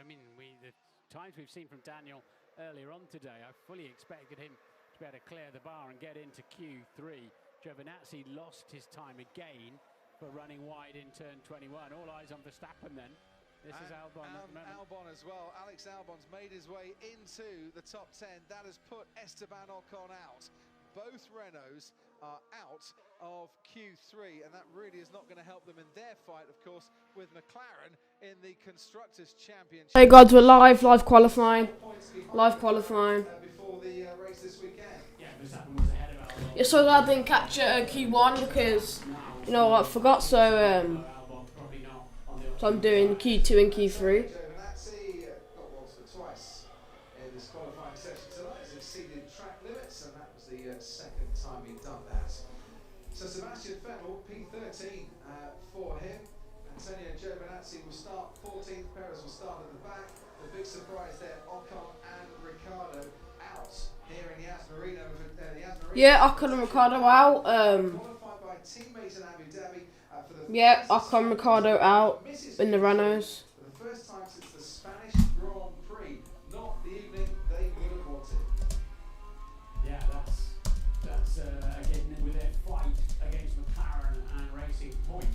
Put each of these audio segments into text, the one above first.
mean, the times we've seen from Daniel earlier on today, I fully expected him to be able to clear the bar and get into Q3. Giovinazzi lost his time again for running wide in turn 21. All eyes on Verstappen then. This is Albon at the moment. Albon as well. Alex Albon's made his way into the top 10. That has put Esteban Ocon out. Both Renaults are out of Q3, and that really is not going to help them in their fight, of course, with McLaren in the Constructors' Championship. Hey guys, we're live qualifying. Before the race this weekend. Yeah, Verstappen was ahead of Albon. Yeah, so glad I didn't catch it at Q1 because, you know, I forgot, so I'm doing Q2 and Q3. Giovinazzi got walls for twice in this qualifying session tonight. Has exceeded track limits, and that was the second time he'd done that. So Sebastian Vettel, P13 for him. Antonio Giovinazzi will start 14th. Perez will start at the back. The big surprise there, Ocon and Ricciardo out here in Yas Marino. Yeah, Ocon and Ricciardo out. Qualified by teammates in Abu Dhabi. Yeah, Ocon and Ricciardo out in the Renaults. For the first time since the Spanish Grand Prix, not the evening they would have wanted. Yeah, that's again with their fight against McLaren and Racing Point.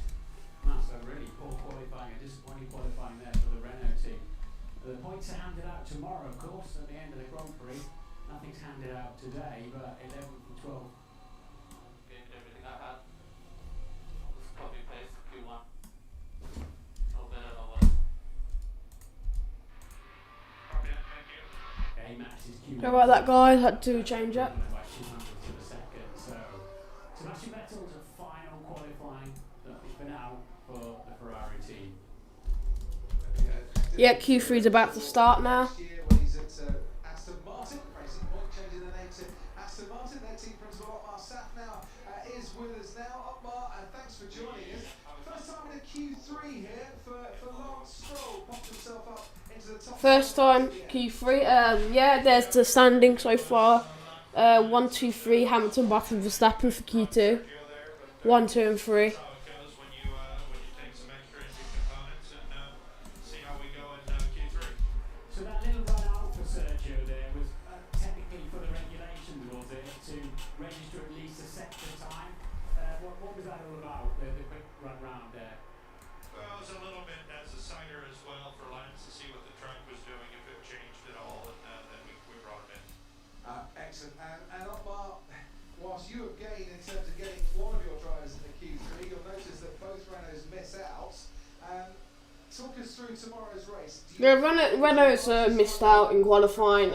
That's a really poor qualifying, a disappointing qualifying there for the Renault team. The points are handed out tomorrow, of course, at the end of the Grand Prix. Nothing's handed out today, but 11 from 12. Gave everything I had. Just copy paste Q1. No better, no worse. Okay, thank you. Okay, Max is Q1. How about that, guys? Had to change it. By 200 to the second. So Sebastian Vettel's a final qualifying that has been out for the Ferrari team. Yeah, Q3 is about to start now. Last year when he's at Aston Martin, Racing Point changing the name to Aston Martin. Their team principal Otmar Saf now is with us now. Otmar, thanks for joining us. First time in a Q3 here for Lance Stroll. Popped himself up into the top. First time Q3. Yeah, there's the standing so far. 1, 2, 3. Hamilton, Button, Verstappen for Q2. 1, 2, and 3. That's how it goes when you take some extra engine components and see how we go in Q3. So that little run out for Sergio there was technically for the regulations, was it, to register at least a sector time? What was that all about, the quick run round there? Well, it was a little bit as a signer as well for Lance to see what the track was doing, if it changed at all, and then we brought him in. Excellent. And Otmar, whilst you have gained in terms of getting one of your drivers in the Q3, you'll notice that both Renaults miss out. Talk us through tomorrow's race. Yeah, Renault's missed out in qualifying.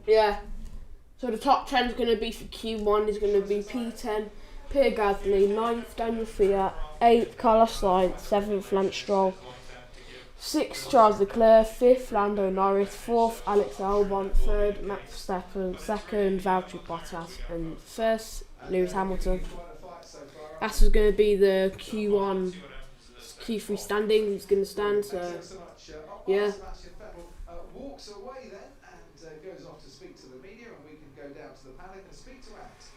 Yeah. So the top 10 is going to be for Q1 is going to be P10, Pierre Gasly, 9th Daniel Fiat, 8th Carlos Sainz, 7th Lance Stroll, 6th Charles Leclerc, 5th Lando Norris, 4th Alex Albon, 3rd Max Verstappen, 2nd Valtteri Bottas, and 1st Lewis Hamilton. That's going to be the Q1, Q3 standing. Who's going to stand? So yeah. Sebastian Vettel walks away then and goes off to speak to the media, and we can go down to the paddock and speak to Alex.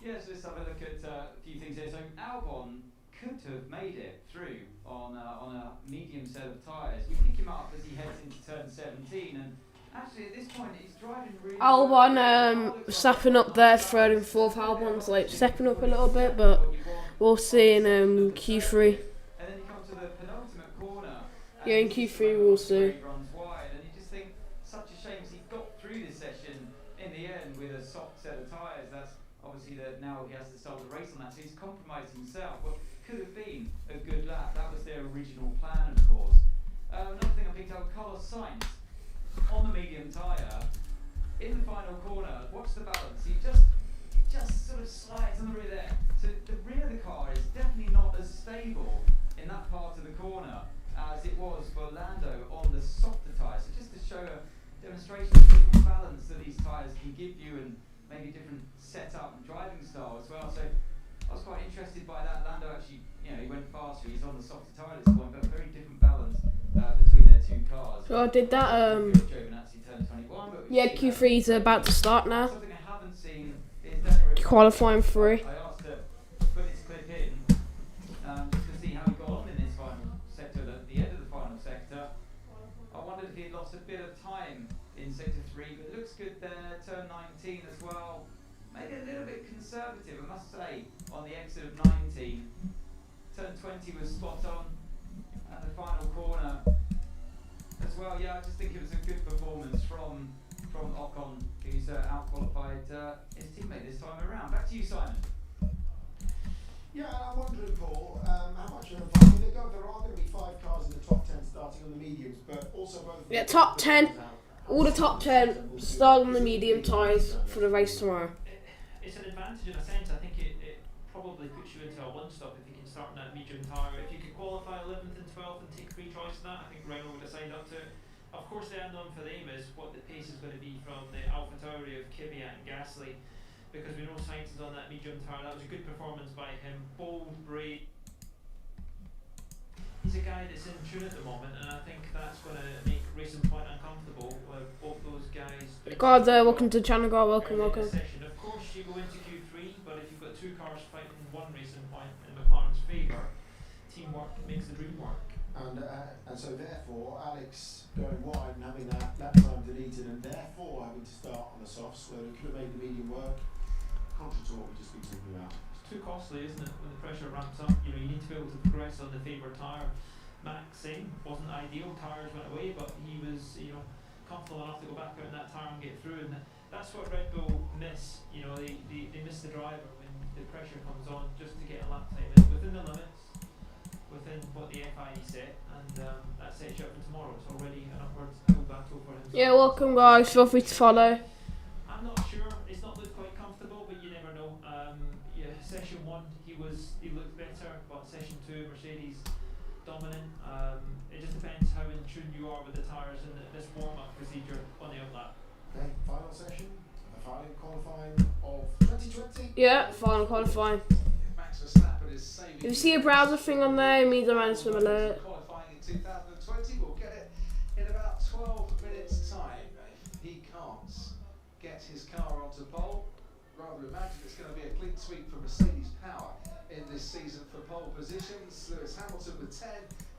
Yeah, so let's have a look at a few things here. So Albon could have made it through on a medium set of tyres. We pick him up as he heads into turn 17, and actually at this point he's driving really Albon stepping up there, 3rd and 4th. Albon's like stepping up a little bit, but we'll see in Q3. And then you come to the penultimate corner. Yeah, in Q3 we'll see. He runs wide, and you just think such a shame he got through this session in the end with a soft set of tyres. That's obviously that now he has to start the race on that, so he's compromised himself. Well, could have been a good lap. That was their original plan, of course. Another thing I picked out, Carlos Sainz on the medium tyre in the final corner. Watch the balance. He just sort of slides on the rear there. So the rear of the car is definitely not as stable in that part of the corner as it was for Lando on the softer tyres. So just to show a demonstration of the different balance that these tyres can give you, and maybe different setup and driving style as well. So I was quite interested by that. Lando actually, he went faster. He's on the softer tyre at this point, but very different balance between their two cars. So I did that. Giovinazzi turned 21, but Yeah, Q3 is about to start now. something I haven't seen is Daniel Qualifying 3. I asked to put this clip in just to see how he got on in this final sector of lost a bit of time in sector 3, but looks good there. Turn 19 as well. Made it a little bit conservative, I must say, on the exit of 19. Turn 20 was spot on, and the final corner as well. Yeah, I just think it was a good performance from Ocon, who's out-qualified his teammate this time around. Back to you, Simon. Yeah, I'm wondering, Paul, how much of a fight there are going to be 5 cars in the top 10 starting on the mediums, but also both. Yeah, top 10. All the top 10 start on the medium tyres for the race tomorrow. It's an advantage in a sense. I think it probably puts you into a one-stop if you can start on that medium tyre. If you could qualify 11th and 12th and take free choice in that, I think Renault would have signed up to it. Of course, the unknown for them is what the pace is going to be from the AlphaTauri of Kvyat and Gasly, because we know Sainz is on that medium tyre. That was a good performance by him. Bold, brave. He's a guy that's in tune at the moment, and I think that's going to make Racing Point uncomfortable with both those guys. God, welcome to the channel, God. Welcome. Of course, you go into Q3, but if you've got 2 cars fighting one Racing Point in McLaren's favour, teamwork makes the dream work. And so therefore, Alex going wide and having that time deleted, and therefore having to start on the softs where he could have made the medium work. Contrary to what we've just been talking about. It's too costly, isn't it? When the pressure ramps up, you need to be able to progress on the favoured tyre. Max same, wasn't ideal. Tyres went away, but he was, comfortable enough to go back out in that tyre and get through. And that's what Red Bull miss. They miss the driver when the pressure comes on, just to get a lap time in within the limits, within what the FIE set, and that sets you up for tomorrow. It's already an upwards battle for him. Yeah, welcome, guys. Feel free to follow. I'm not sure. It's not looked quite comfortable, but you never know. Session 1 he looked better, but session 2 Mercedes dominant. It just depends how in tune you are with the tyres in this warm-up procedure on the outlap. Okay, final session, the final qualifying of 2020. Yeah, final qualifying. Max Verstappen is saving. If you see a browser thing on there, it means I'm on some alert. Qualifying in 2020, we'll get it in about 12 minutes' time. If he can't get his car onto pole, rather imagine it's going to be a clean sweep for Mercedes Power in this season for pole positions. Lewis Hamilton with 10,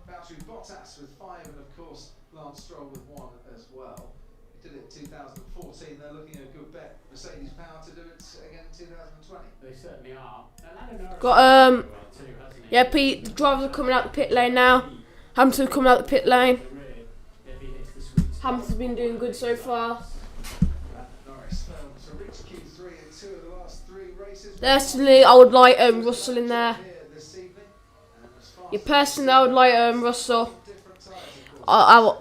Valtteri Bottas with 5, and of course Lance Stroll with 1 as well. He did it in 2014. They're looking at a good bet. Mercedes Power to do it again in 2020. They certainly are. And Lando Norris Got well too, hasn't he? Yeah, Pete. The drivers are coming out the pit lane now. Hamilton's coming out the pit lane. The rear, if he hits the sweet spot. Hamilton's been doing good so far. Norris fell to reach Q3 in 2 of the last 3 races. Personally, I would like Russell in there. Here this evening, and as far Yeah, personally, I would like Russell.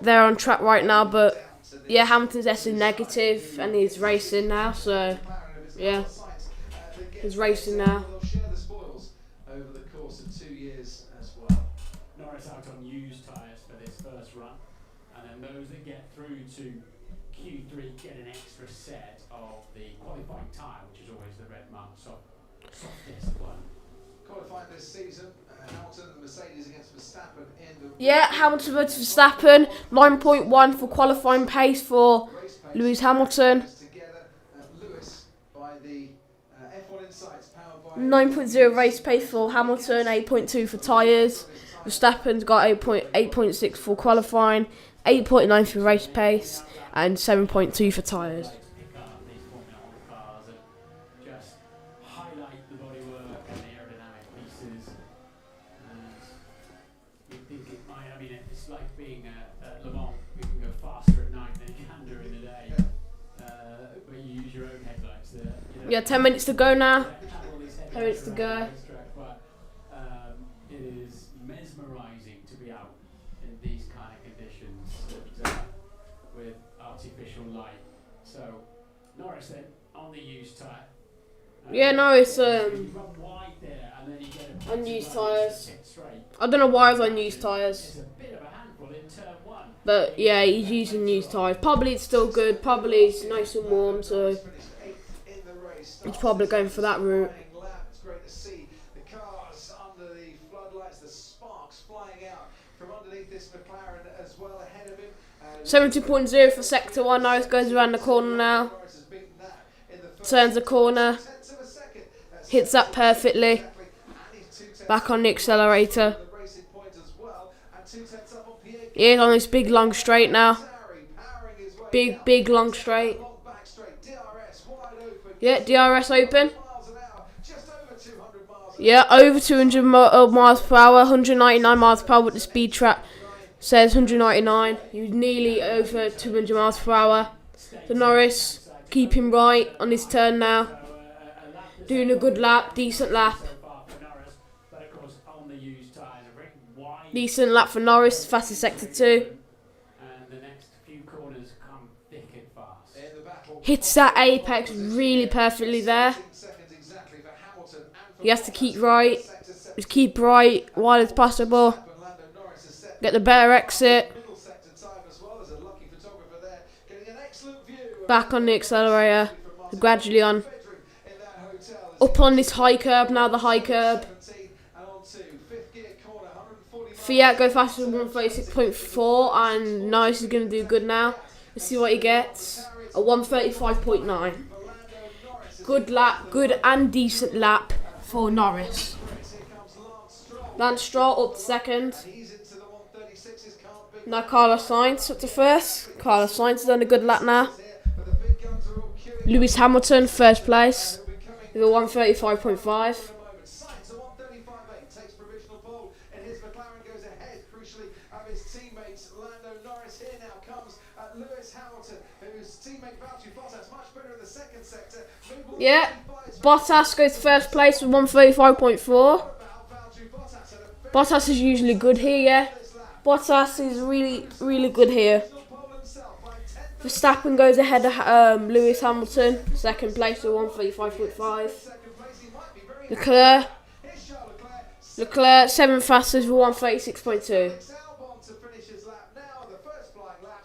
They're on track right now, but yeah, Hamilton's S negative and he's racing now, so yeah, he's racing now. They'll share the spoils over the course of 2 years as well. Norris out on used tyres for this first run, and then those that get through to Q3 get an extra set of the qualifying tyre, which is always the red mark softest one. Qualifying this season, Hamilton and Mercedes against Verstappen in the Yeah, Hamilton versus Verstappen, 9.1 for qualifying pace for race pace. Lewis Hamilton, Together, Lewis by the F1 Insights powered by 9.0 race pace for Hamilton, 8.2 for tyres. Verstappen's got 8.6 for qualifying, 8.9 for race pace, and 7.2 for tyres. Pick up these Formula 1 cars and just highlight the bodywork and the aerodynamic pieces. And you think it might, it's like being at Le Mans. You can go faster at night than you can during the day. But you use your own headlights there. Yeah, 10 minutes to go now. 10 minutes to go. But it is mesmerising to be out in these kind of conditions with artificial light. So Norris then on the used tyre. Yeah, no, it's You run wide there and then you get a unused right tyres. hit straight. I don't know why it's on used tyres, It's a bit of a handful in turn 1. but yeah, he's using used tyres. Probably it's still good, probably it's nice and warm, so he's probably going for that route. It's great to see the cars under the floodlights, the sparks flying out from underneath this McLaren as well ahead of him. 70.0 for sector 1, now it goes around the corner now. Norris has beaten that in the first Turns the corner, 10th of a second. hits that perfectly, Exactly. And he's 2/10 back on the accelerator. the racing point as well, and 2/10 up on Pierre He is on this big long straight now. Gasly. Big long straight. Long back straight. DRS wide open. Yeah, DRS open. Miles an hour. Just over 200 miles an Yeah, over 200 miles per hour, 199 miles per hour with the speed trap. Says 199. He was nearly over 200 miles per hour. So Norris, keep him right on his turn now. Doing a good lap, decent lap. Decent lap for Norris, fastest sector 2. And the next few corners come thick and fast. in the battle. Hits that apex really perfectly there. 16 seconds exactly for Hamilton and for He has to Bottas. keep right. Sector seven. Just keep right while it's possible. Lando Norris has set Get the better exit. middle sector time as well as a lucky photographer there, getting an excellent view of Back on the accelerator. Gradually on. bedroom in that hotel. Up on this high curb now, the high curb. 17 and on to fifth gear corner, 140 Fiat go faster than 136.4 and Norris is going to do good now. Let's see what he gets. A 135.9. Good lap, good and decent lap for Norris. Lance Stroll up to second. He's into the 136s, can't be Now Carlos Sainz up to first. Carlos Sainz has done a good lap now. here, but the big guns are all queuing Lewis Hamilton first place up. Becoming with a 135.5. moment. Sainz at 135.8 takes provisional pole, and his McLaren goes ahead, crucially, of his teammates. Lando Norris here now comes at Lewis Hamilton, whose teammate Valtteri Bottas much better in the second sector. Yeah, Bottas goes first place with 135.4. Bottas is usually good here, yeah. Bottas is really good here. Verstappen goes ahead of Lewis Hamilton, second place with 135.5. Leclerc, seventh fastest with 136.2.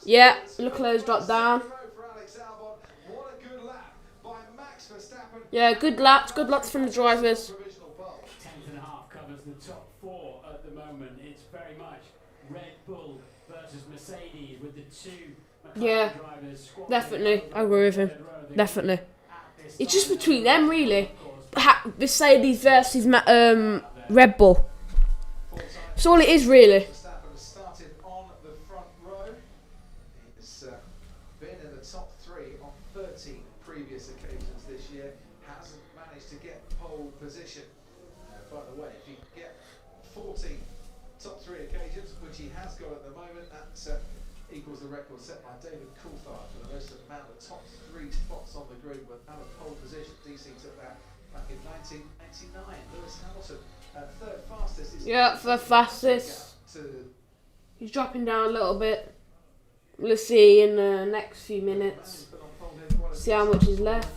Yeah, Leclerc's dropped down. Yeah, good laps from the drivers. 10.5 covers the top 4 at the moment. It's very much Red Bull versus Mercedes with the two McLaren Yeah, drivers squabbling definitely, over I agree with him. the third row. They Definitely. at this It's just time, between them, really. of course, Mercedes versus Red Bull. That's all it is, really. Verstappen has started on the front row. He's been in the top 3 on 13 previous occasions this year. Hasn't managed to get pole position. By the way, if you get 14 top 3 occasions, which he has got at the moment, that equals the record set by David Coulthard for the most amount of top 3 spots on the grid without a pole position. DC took that back in 1989. Lewis Hamilton, third fastest. Is Yeah, third fastest. to He's dropping down a little bit. We'll see in the next few minutes. See how much is left.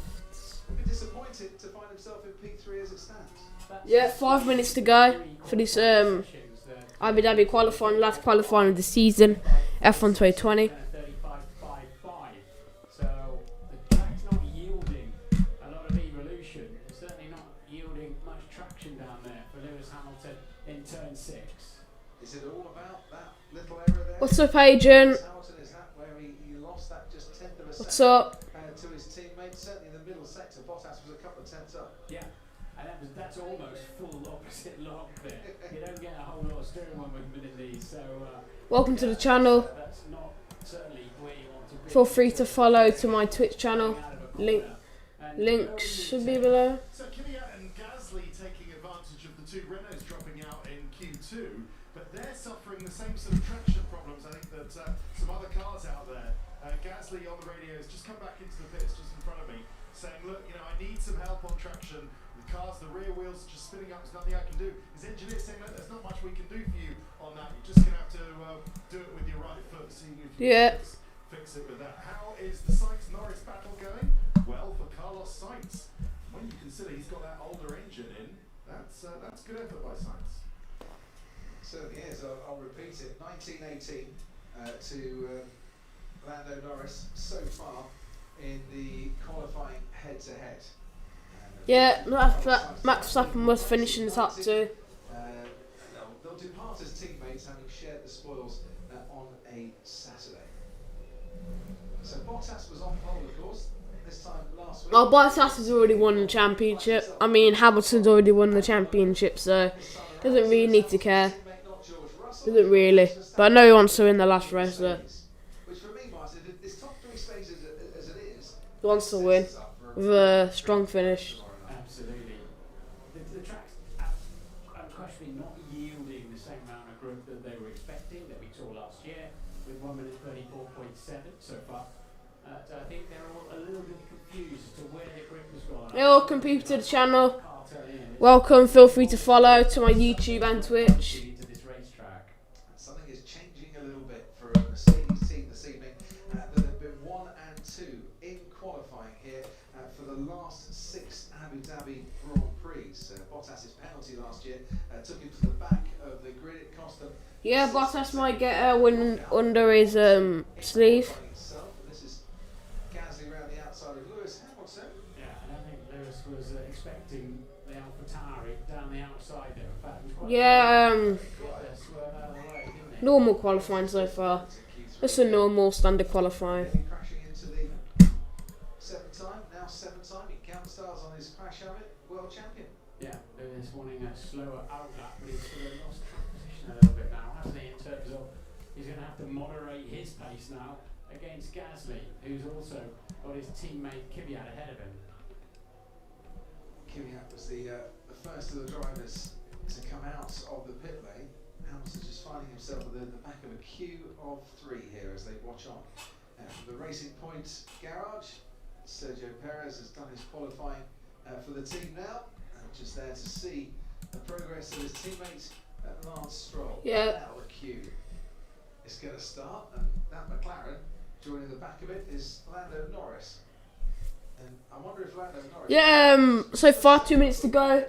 Would be disappointed to find himself in P3 as it stands. Yeah, 5 minutes to go for this Abu Dhabi qualifying, last qualifying of the season, F1 2020. 35.55. So the track's not yielding a lot of evolution. It's certainly not yielding much traction down there for Lewis Hamilton in turn 6. Is it all about that little error there? What's up, Adrian? Hamilton, is that where he lost that just tenth of a What's second up? to his teammates? Certainly in the middle sector, Bottas was a couple of tenths up. Yeah, and that's almost full opposite lock there. You don't get a whole lot of steering wheel movement in these, so Welcome to the channel. that's not certainly where you want to be. Feel free to follow to my Twitch channel. Out of a Link, corner. And links should be below. So Kvyat and Gasly taking advantage of the two Renaults dropping out in Q2, but they're suffering the same sort of traction problems, I think, that some other cars out there. Gasly on the radio has just come back into the pits just in front of me, saying, look, I need some help on traction. The cars, the rear wheels are just spinning up, there's nothing I can do. His engineer saying, look, there's not much we can do for you on that. You're just going to have to do it with your right foot, seeing if you can fix it with that. How is the Sainz-Norris battle going? Well, for Carlos Sainz, when you consider he's got that older engine in, that's good effort by Sainz. Certainly is. I'll repeat it. 1918 to Lando Norris so far in the qualifying head-to-head. Yeah, Max Verstappen was finishing the top 2. They'll depart as teammates, having shared the spoils on a Saturday. So Bottas was on pole, of course, this time last week. Oh, Bottas has already won the championship. I mean, Hamilton's already won the championship, so doesn't really need to care. Doesn't really. But I know he wants to win the last race, so. Which for me, Martin, this top 3 wants to win with a strong finish. Absolutely. The track's unquestionably not yielding the same amount of grip that they were expecting, that we saw last year, with 1 minute 34.7 so far. So I think they're all a little bit confused as to where the grip has gone. Welcome people to the channel. Welcome, feel free to follow to my YouTube and Twitch. To this racetrack. Something is changing a little bit for a Mercedes team this evening that have been 1 and 2 in qualifying here for the last 6 Abu Dhabi Grand Prix. Bottas's penalty last year took him to the back of the grid. It cost them. Yeah, Bottas might get a win under his sleeve. This is Gasly around the outside of Lewis Hamilton. Yeah, and I think Lewis was expecting the AlphaTauri down the outside there. In fact, it was quite Yeah, swerve out of the way, didn't they? normal qualifying so far. Just a normal standard qualifying. Crashing into the 7th time, now 7th time. He count stars on his crash helmet. World champion. Yeah, Lewis wanting a slower outlap, but he's sort of lost track position a little bit now, hasn't he? In terms of he's going to have to moderate his pace now against Gasly, who's also got his teammate Kvyat ahead of him. Kvyat was the first of the drivers to come out of the pit lane. Hamilton just finding himself at the back of a queue of 3 here as they watch on. From the Racing Point garage, Sergio Perez has done his qualifying for the team now. Just there to see the progress of his teammate Lance Stroll. Yeah. Now the queue is going to start, and that McLaren joining the back of it is Lando Norris. And I wonder if Lando Norris. Yeah, so far 2 minutes to go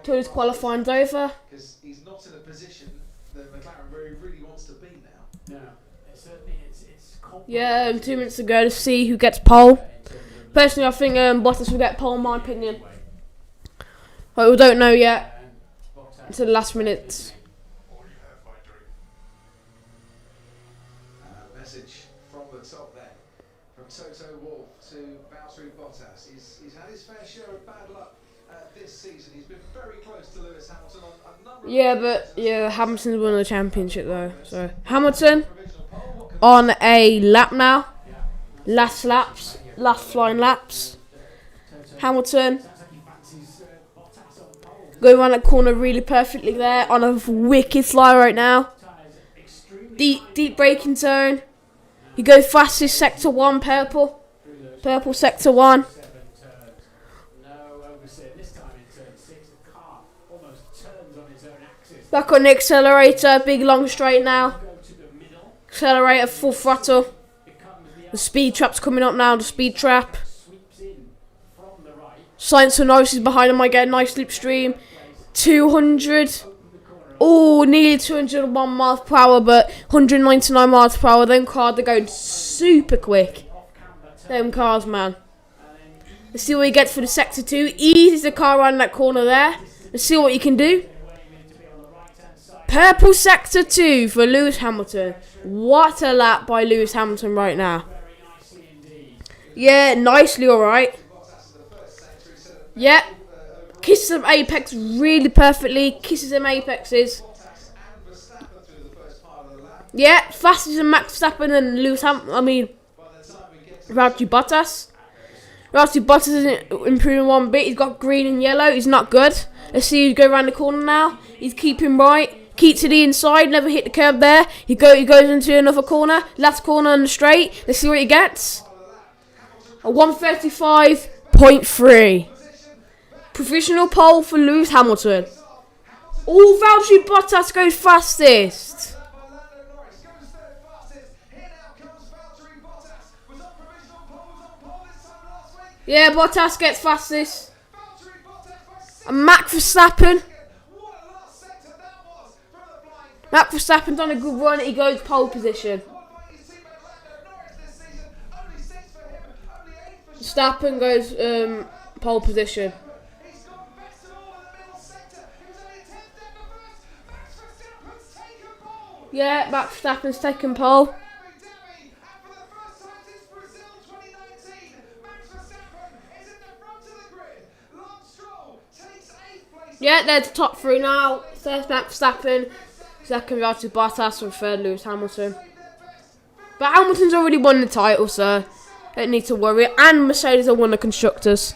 till his qualifying's over. Because he's not in a position that McLaren really wants to be now. No, it's certainly it's Yeah, 2 minutes to go to see who gets pole. Personally, I think Bottas will get pole, in my opinion. But we don't know yet until the last minutes. Message from the top there, from Toto Wolff to Valtteri Bottas. He's had his fair share of bad luck this season. He's been very close to Lewis Hamilton on a number of Yeah, Hamilton's won the championship though. So Hamilton on a lap now. Last flying laps. Hamilton going around that corner really perfectly there on a wicked fly right now. Deep braking zone. He goes fastest sector 1, purple sector 1. Back on the accelerator, big long straight now. Accelerator full throttle. The speed trap's coming up now, the speed trap. Sainz and Norris is behind him, I get a nice slipstream. 200. Oh, nearly 201 miles per hour, but 199 miles per hour. Them cars are going super quick. Them cars, man. Let's see what he gets for the sector 2. Eases the car around that corner there. Let's see what he can do. Purple sector 2 for Lewis Hamilton. What a lap by Lewis Hamilton right now. Yeah, nicely alright. Yeah. Kisses them apex really perfectly. Kisses them apexes. Yeah, faster than Max Verstappen and Lewis Valtteri Bottas. Valtteri Bottas isn't improving one bit. He's got green and yellow. He's not good. Let's see who's going around the corner now. He's keeping right. Keep to the inside. Never hit the curb there. He goes into another corner. Last corner on the straight. Let's see what he gets. A 135.3. Provisional pole for Lewis Hamilton. Oh, Valtteri Bottas goes fastest. Yeah, Bottas gets fastest. And Max Verstappen. Max Verstappen done a good run. He goes pole position. Verstappen goes pole position. Yeah, Max Verstappen's taken pole. Yeah, they're the top 3 now. First Max Verstappen, second Valtteri Bottas, and third Lewis Hamilton. But Hamilton's already won the title, so Don't need to worry. And Mercedes have won the constructors.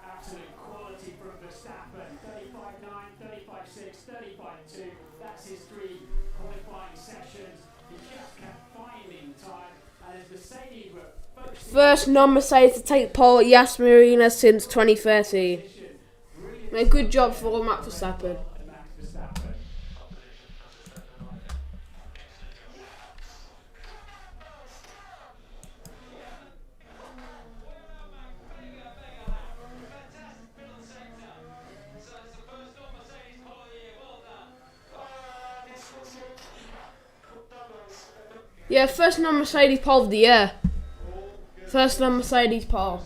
Absolute quality from Verstappen. 35.9, 35.6, 35.2. That's his 3 qualifying sessions. He just kept finding time. And as Mercedes were focusing First non-Mercedes to take pole at Yas Marina since 2013. A good job for Max Verstappen. on Max Verstappen. Yeah, first non-Mercedes pole of the year. First non-Mercedes pole.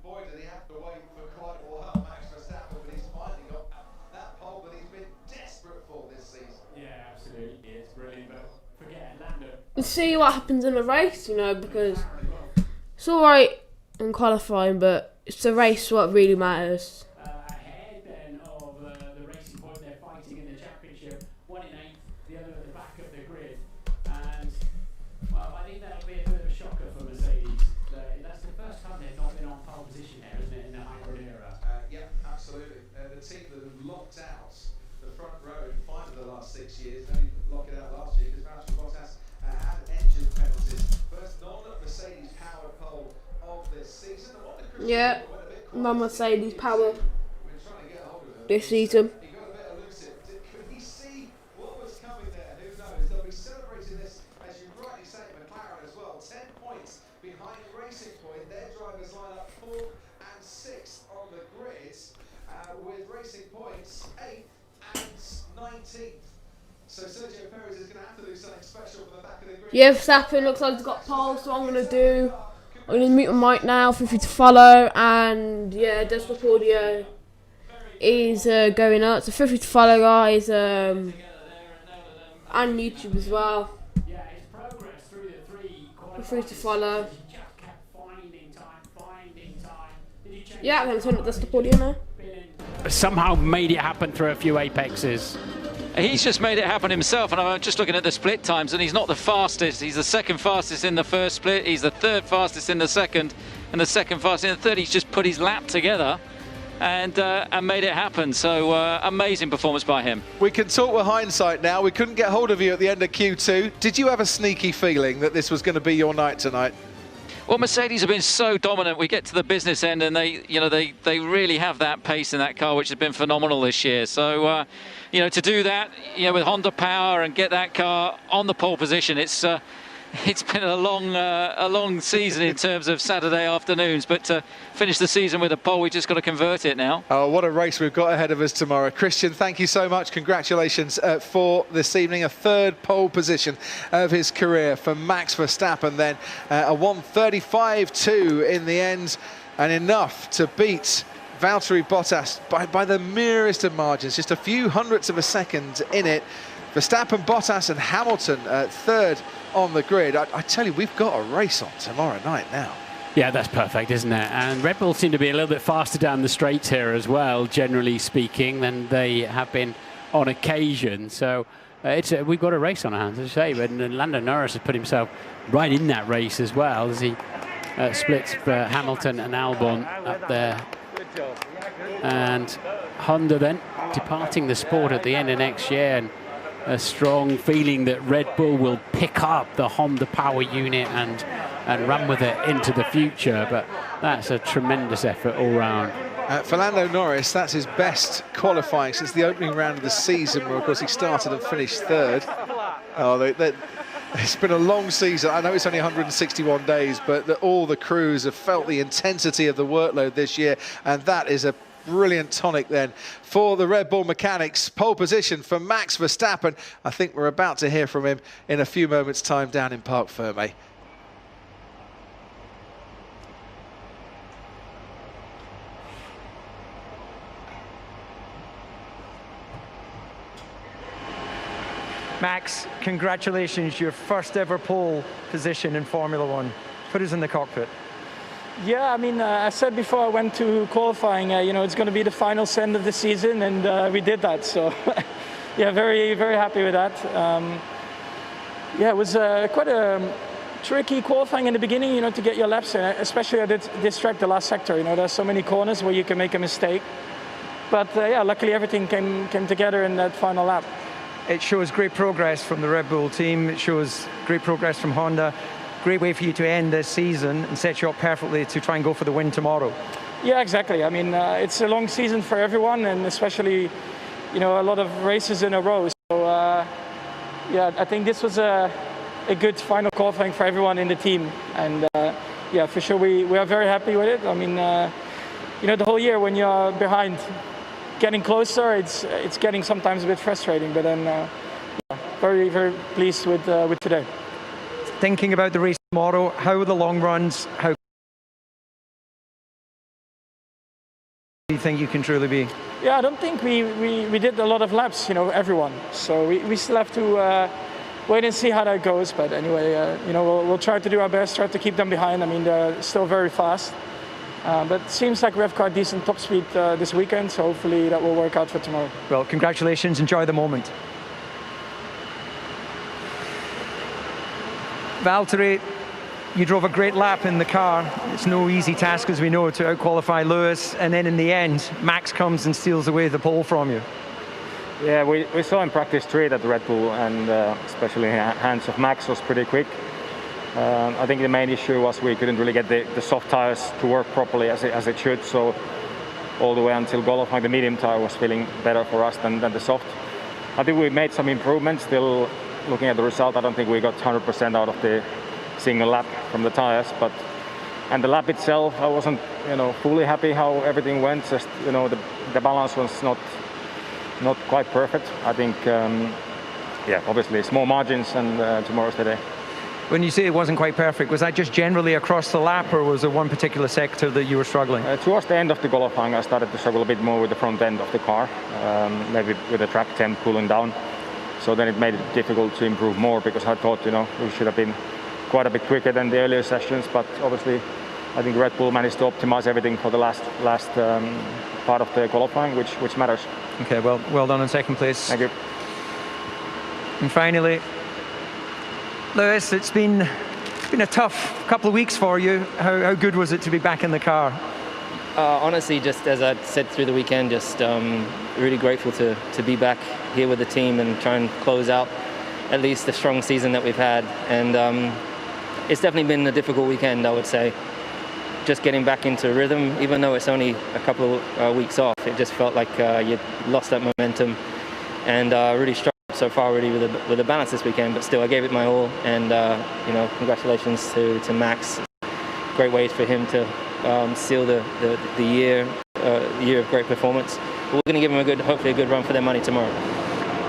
Boy, did he have to wait for quite a while, Max Verstappen, but he's finally got that pole that he's been desperate for this season. Yeah, absolutely. It's brilliant, but forget Lando. And see what happens in the race, you know, because it's alright in qualifying, but it's the race what really matters. Ahead then of the racing point they're fighting in the championship. One in 8th, the other at the back of the grid. And, well, I think that'll be a bit of a shocker for Mercedes. That's the first time they've not been on pole position here, isn't it, in the hybrid era? Yeah, absolutely. The team that have locked out the front row in 5 of the last 6 years, only locked it out last year because Valtteri Bottas had engine penalties. First non-Mercedes powered pole of this season. And what the Christian Yeah, went a bit quiet. non-Mercedes power We're trying to get hold of him. this season. He got a bit elusive. Could he see what was coming there? Who knows? They'll be celebrating this, as you rightly say, McLaren as well. 10 points behind Racing Point. Their drivers line up 4th and 6th on the grid, with Racing Point's 8th and 19th. So Sergio Perez is going to have to do something special for the back of the grid. Yeah, Verstappen looks like he's got pole, so what I'm going to do, I'm going to mute my mic now, feel free to follow, and yeah, Desktop Audio is going up, so feel free to follow, guys, and YouTube as well. Yeah, his progress through the 3 Feel qualifying free to follow. sessions, he just kept finding time. Did he change Yeah, I'm going to turn up Desktop Audio now. somehow made it happen through a few apexes. He's just made it happen himself, and I'm just looking at the split times, and he's not the fastest. He's the 2nd fastest in the first split, he's the 3rd fastest in the second, and the 2nd fastest in the third. He's just put his lap together and made it happen. So amazing performance by him. We can talk with hindsight now. We couldn't get hold of you at the end of Q2. Did you have a sneaky feeling that this was going to be your night tonight? Well, Mercedes have been so dominant. We get to the business end, and they really have that pace in that car, which has been phenomenal this year. So, to do that, with Honda power and get that car on the pole position, it's been a long season in terms of Saturday afternoons. But to finish the season with a pole, we just got to convert it now. Oh, what a race we've got ahead of us tomorrow. Christian, thank you so much. Congratulations for this evening. A 3rd pole position of his career for Max Verstappen then. A 1:35.2 in the end, and enough to beat Valtteri Bottas by the merest of margins, just a few hundredths of a second in it. Verstappen, Bottas and Hamilton 3rd on the grid. I tell you, we've got a race on tomorrow night now. Yeah, that's perfect, isn't it? And Red Bull seem to be a little bit faster down the straights here as well, generally speaking, than they have been on occasion. So we've got a race on our hands, as I say. But Lando Norris has put himself right in that race as well, as he splits Hamilton and Albon up there. And Honda then departing the sport at the end of next year, and a strong feeling that Red Bull will pick up the Honda power unit and run with it into the future. But that's a tremendous effort all round. For Lando Norris, that's his best qualifying since the opening round of the season, where of course he started and finished 3rd. It's been a long season. I know it's only 161 days, but all the crews have felt the intensity of the workload this year, and that is a brilliant tonic then for the Red Bull mechanics. Pole position for Max Verstappen. I think we're about to hear from him in a few moments' time down in Parc Fermé. Max, congratulations, your first ever pole position in Formula One. Put us in the cockpit. Yeah, I mean, I said before I went to qualifying, it's going to be the final send of the season, and we did that. So, yeah, very, very happy with that. Yeah, it was quite a tricky qualifying in the beginning, you know, to get your laps in, especially at this track, the last sector. You know, there's so many corners where you can make a mistake. But yeah, luckily everything came together in that final lap. It shows great progress from the Red Bull team. It shows great progress from Honda. Great way for you to end this season and set you up perfectly to try and go for the win tomorrow. Yeah, exactly. I mean, it's a long season for everyone, and especially, you know, a lot of races in a row. So yeah, I think this was a good final qualifying for everyone in the team, and yeah, for sure we are very happy with it. I mean, you know, the whole year when you're behind, getting closer, it's getting sometimes a bit frustrating, but then yeah, very, very pleased with today. Thinking about the race tomorrow, how are the long runs? How do you think you can truly be? Yeah, I don't think we did a lot of laps, you know, everyone. So we still have to wait and see how that goes. But anyway, you know, we'll try to do our best, try to keep them behind. I mean, they're still very fast. But it seems like we've got decent top speed this weekend, so hopefully that will work out for tomorrow. Well, congratulations, enjoy the moment. Valtteri, you drove a great lap in the car. It's no easy task, as we know, to out-qualify Lewis, and then in the end, Max comes and steals away the pole from you. Yeah, we saw in practice 3 that Red Bull, and especially hands of Max, was pretty quick. I think the main issue was we couldn't really get the soft tires to work properly as it should, so all the way until qualifying, the medium tire was feeling better for us than the soft. I think we made some improvements. Still, looking at the result, I don't think we got 100% out of the single lap from the tires, and the lap itself, I wasn't, you know, fully happy how everything went. Just, you know, the balance was not quite perfect. I think, yeah, obviously small margins, and tomorrow's the day. When you say it wasn't quite perfect, was that just generally across the lap, or was there one particular sector that you were struggling? Towards the end of the qualifying, I started to struggle a bit more with the front end of the car, maybe with the track temp cooling down. So then it made it difficult to improve more, because I thought, you know, we should have been quite a bit quicker than the earlier sessions. But obviously, I think Red Bull managed to optimize everything for the last part of the qualifying, which matters. Okay, well done in second place. Thank you. And finally, Lewis, it's been a tough couple of weeks for you. How good was it to be back in the car? Honestly, just as I said through the weekend, just really grateful to be back here with the team and try and close out at least the strong season that we've had. And it's definitely been a difficult weekend, I would say. Just getting back into rhythm, even though it's only a couple of weeks off, it just felt like you lost that momentum, and really struggled so far really with the balance this weekend. But still, I gave it my all, and you know, congratulations to Max. Great way for him to seal the year of great performance. But we're going to give him hopefully a good run for their money tomorrow.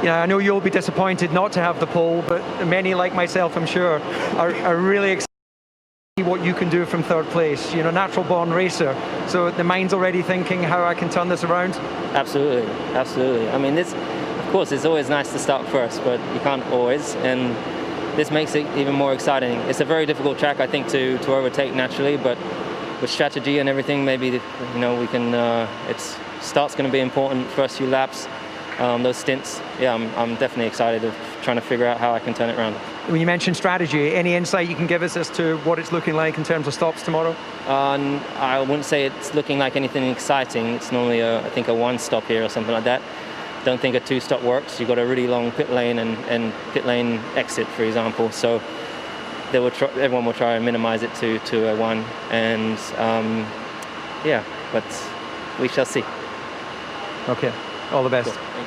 Yeah, I know you'll be disappointed not to have the pole, but many like myself, I'm sure, are really excited to see what you can do from third place. You know, natural born racer, so the mind's already thinking how I can turn this around. Absolutely, absolutely. I mean, of course, it's always nice to start first, but you can't always, and this makes it even more exciting. It's a very difficult track, I think, to overtake naturally, but with strategy and everything, maybe, you know, we can. Start's going to be important. First few laps, those stints. Yeah, I'm definitely excited of trying to figure out how I can turn it around. When you mentioned strategy, any insight you can give us as to what it's looking like in terms of stops tomorrow? I wouldn't say it's looking like anything exciting. It's normally I think a one stop here or something like that. Don't think a two stop works. You've got a really long pit lane and pit lane exit, for example. So everyone will try and minimize it to a one, and yeah, but we shall see. Okay, all the best. Cool.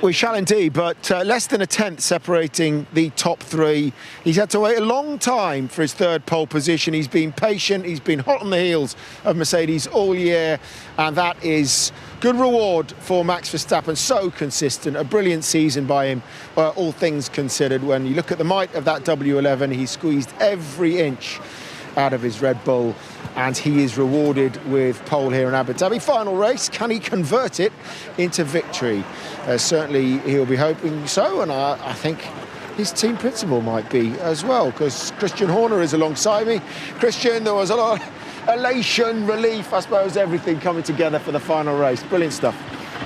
We shall indeed, but less than a tenth separating the top 3. He's had to wait a long time for his third pole position. He's been patient, he's been hot on the heels of Mercedes all year, and that is good reward for Max Verstappen. So consistent, a brilliant season by him, all things considered. When you look at the might of that W11, he squeezed every inch out of his Red Bull, and he is rewarded with pole here in Abu Dhabi. Final race, can he convert it into victory? Certainly he'll be hoping so, and I think his team principal might be as well, because Christian Horner is alongside me. Christian, there was a lot of elation, relief, I suppose, everything coming together for the final race. Brilliant stuff.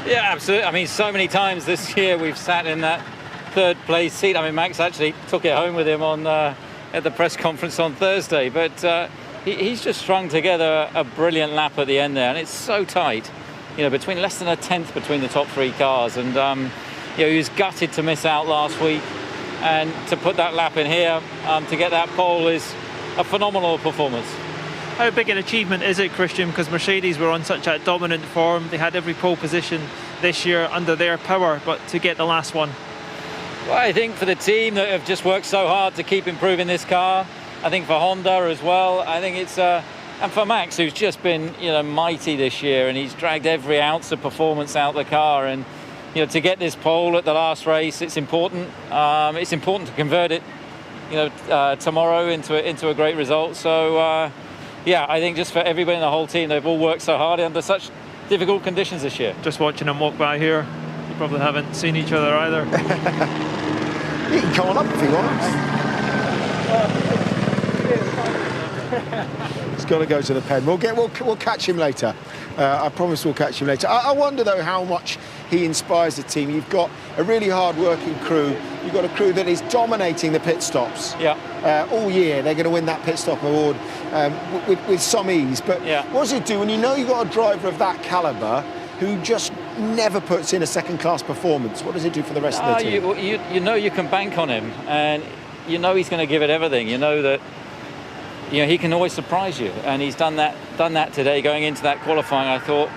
Yeah, absolutely. I mean, so many times this year we've sat in that third place seat. I mean, Max actually took it home with him on at the press conference on Thursday, but he's just strung together a brilliant lap at the end there, and it's so tight, you know, between less than a tenth between the top 3 cars, and you know, he was gutted to miss out last week, and to put that lap in here to get that pole is a phenomenal performance. How big an achievement is it, Christian? Because Mercedes were on such a dominant form. They had every pole position this year under their power, but to get the last one. Well, I think for the team that have just worked so hard to keep improving this car, I think for Honda as well, I think it's and for Max, who's just been, you know, mighty this year, and he's dragged every ounce of performance out the car, and you know, to get this pole at the last race, it's important. It's important to convert it, you know, tomorrow into a great result. So yeah, I think just for everybody in the whole team, they've all worked so hard under such difficult conditions this year. Just watching them walk by here, you probably haven't seen each other either. He can come on up if he wants. He's got to go to the pen. We'll catch him later. I promise we'll catch him later. I wonder though how much he inspires the team. You've got a really hard-working crew. You've got a crew that is dominating the pit stops. Yeah. All year they're going to win that pit stop award with some ease. But yeah, what does it do when you know you've got a driver of that calibre who just never puts in a second-class performance? What does it do for the rest of the team? You know you can bank on him, and you know he's going to give it everything. You know that, you know, he can always surprise you, and he's done that today. Going into that qualifying, I thought,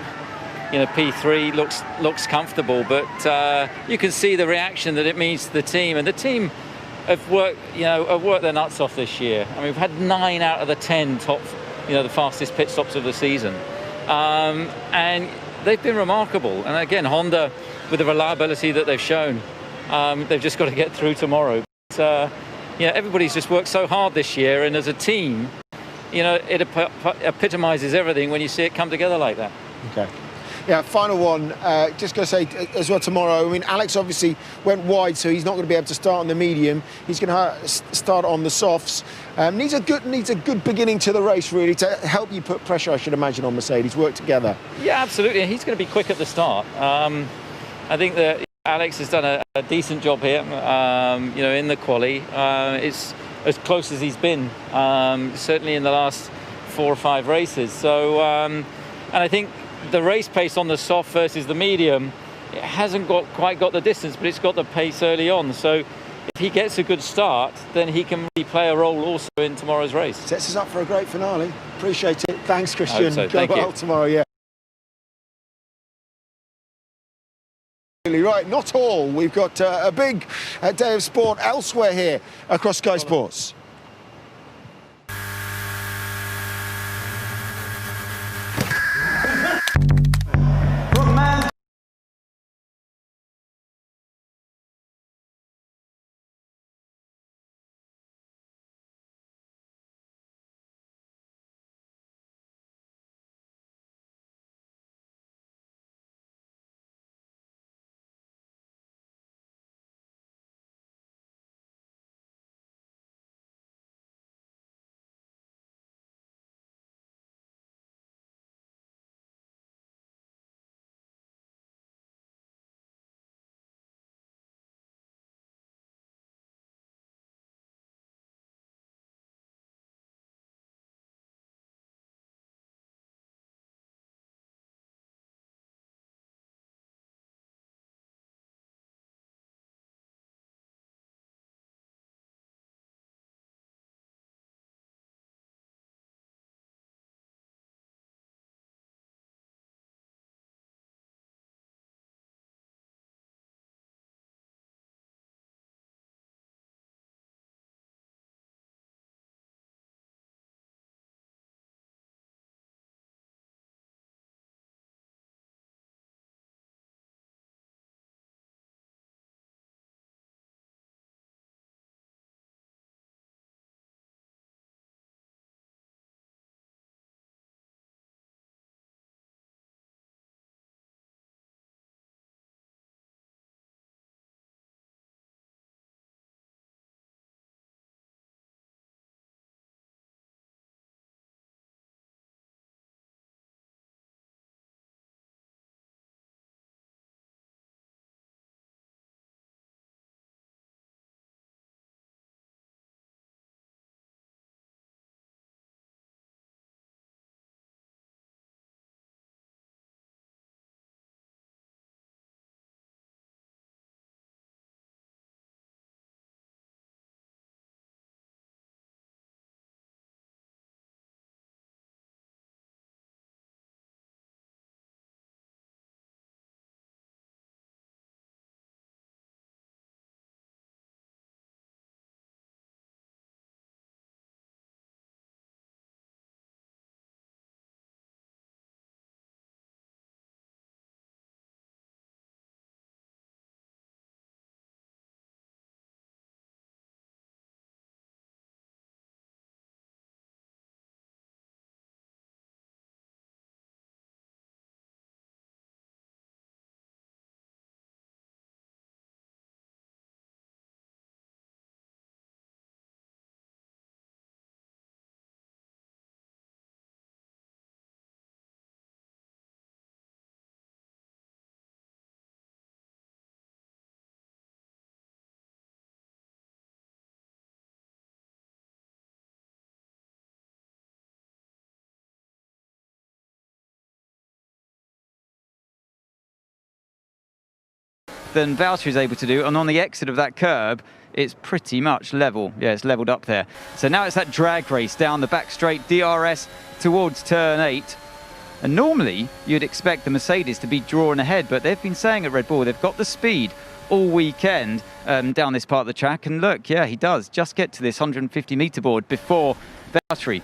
you know, P3 looks comfortable, but you can see the reaction that it means to the team, and the team have worked their nuts off this year. I mean, we've had 9 out of the 10 top, you know, the fastest pit stops of the season, and they've been remarkable. And again, Honda, with the reliability that they've shown, they've just got to get through tomorrow. But, yeah, everybody's just worked so hard this year, and as a team, you know, it epitomizes everything when you see it come together like that. Okay. Yeah, final one. Just going to say as well tomorrow, I mean, Alex obviously went wide, so he's not going to be able to start on the medium. He's going to start on the softs. Needs a good beginning to the race, really, to help you put pressure, I should imagine, on Mercedes. Work together. Yeah, absolutely. He's going to be quick at the start. I think that Alex has done a decent job here, you know, in the quali. It's as close as he's been, certainly in the last 4 or 5 races. So, and I think the race pace on the soft versus the medium, it hasn't quite got the distance, but it's got the pace early on. So if he gets a good start, then he can really play a role also in tomorrow's race. Sets us up for a great finale. Appreciate it. Thanks, Christian. I hope so. Thank Go well you. tomorrow, yeah. Right, not all. We've got a big day of sport elsewhere here across Sky Sports. than Valtteri is able to do, and on the exit of that curb, it's pretty much level. Yeah, it's leveled up there. So now it's that drag race down the back straight, DRS towards turn 8. And normally you'd expect the Mercedes to be drawn ahead, but they've been saying at Red Bull they've got the speed all weekend down this part of the track. And look, yeah, he does just get to this 150 meter board before Valtteri.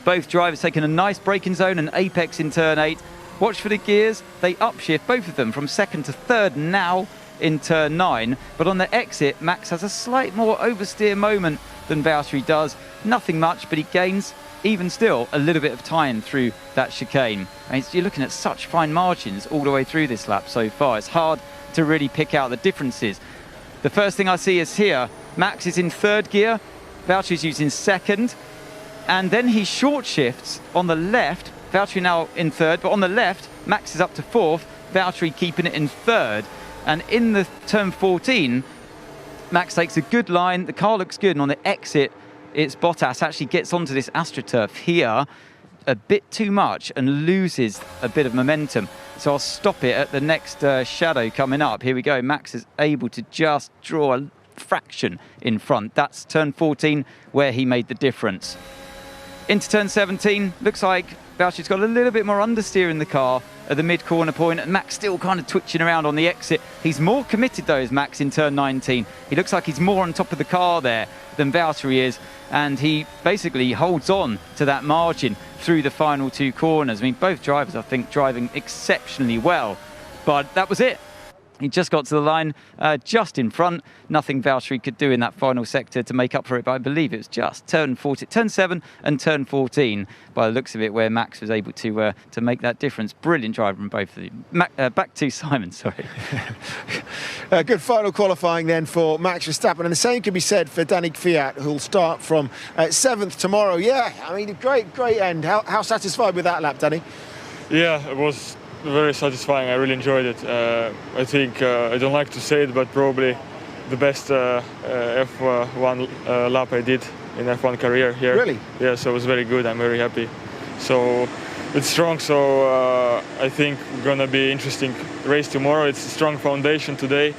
Both drivers taking a nice braking zone and apex in turn 8. Watch for the gears. They upshift, both of them, from second to third now in turn 9. But on the exit, Max has a slight more oversteer moment than Valtteri does. Nothing much, but he gains, even still, a little bit of time through that chicane. And you're looking at such fine margins all the way through this lap so far. It's hard to really pick out the differences. The first thing I see is here, Max is in third gear, Valtteri's using second, and then he short shifts on the left. Valtteri now in third, but on the left, Max is up to fourth, Valtteri keeping it in third. And in the turn 14, Max takes a good line, the car looks good, and on the exit, it's Bottas actually gets onto this AstroTurf here a bit too much and loses a bit of momentum. So I'll stop it at the next shadow coming up. Here we go. Max is able to just draw a fraction in front. That's turn 14 where he made the difference. Into turn 17, looks like Valtteri's got a little bit more understeer in the car at the mid-corner point, and Max still kind of twitching around on the exit. He's more committed though, is Max, in turn 19. He looks like he's more on top of the car there than Valtteri is, and he basically holds on to that margin through the final 2 corners. I mean, both drivers, I think, driving exceptionally well, but that was it. He just got to the line just in front. Nothing Valtteri could do in that final sector to make up for it, but I believe it was just turn 7 and turn 14, by the looks of it, where Max was able to make that difference. Brilliant driver from both of them. Back to Simon, sorry. Good final qualifying then for Max Verstappen, and the same can be said for Danny Kvyat, who'll start from 7th tomorrow. Yeah, I mean, a great end. How satisfied with that lap, Danny? Yeah, it was very satisfying. I really enjoyed it. I think, I don't like to say it, but probably the best F1 lap I did in F1 career here. Really? Yeah, so it was very good. I'm very happy. So it's strong, so I think gonna be interesting race tomorrow. It's a strong foundation today,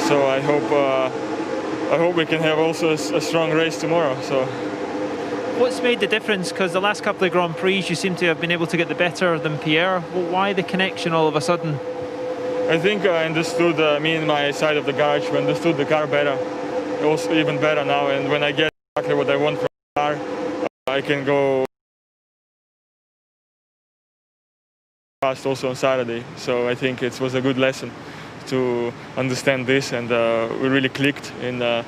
so I hope we can have also a strong race tomorrow. So. What's made the difference? Because the last couple of Grand Prix you seem to have been able to get the better than Pierre. Well, why the connection all of a sudden? I think I understood, me and my side of the garage, we understood the car better, also even better now, and when I get exactly what I want from the car, I can go fast also on Saturday. So I think it was a good lesson to understand this, and we really clicked in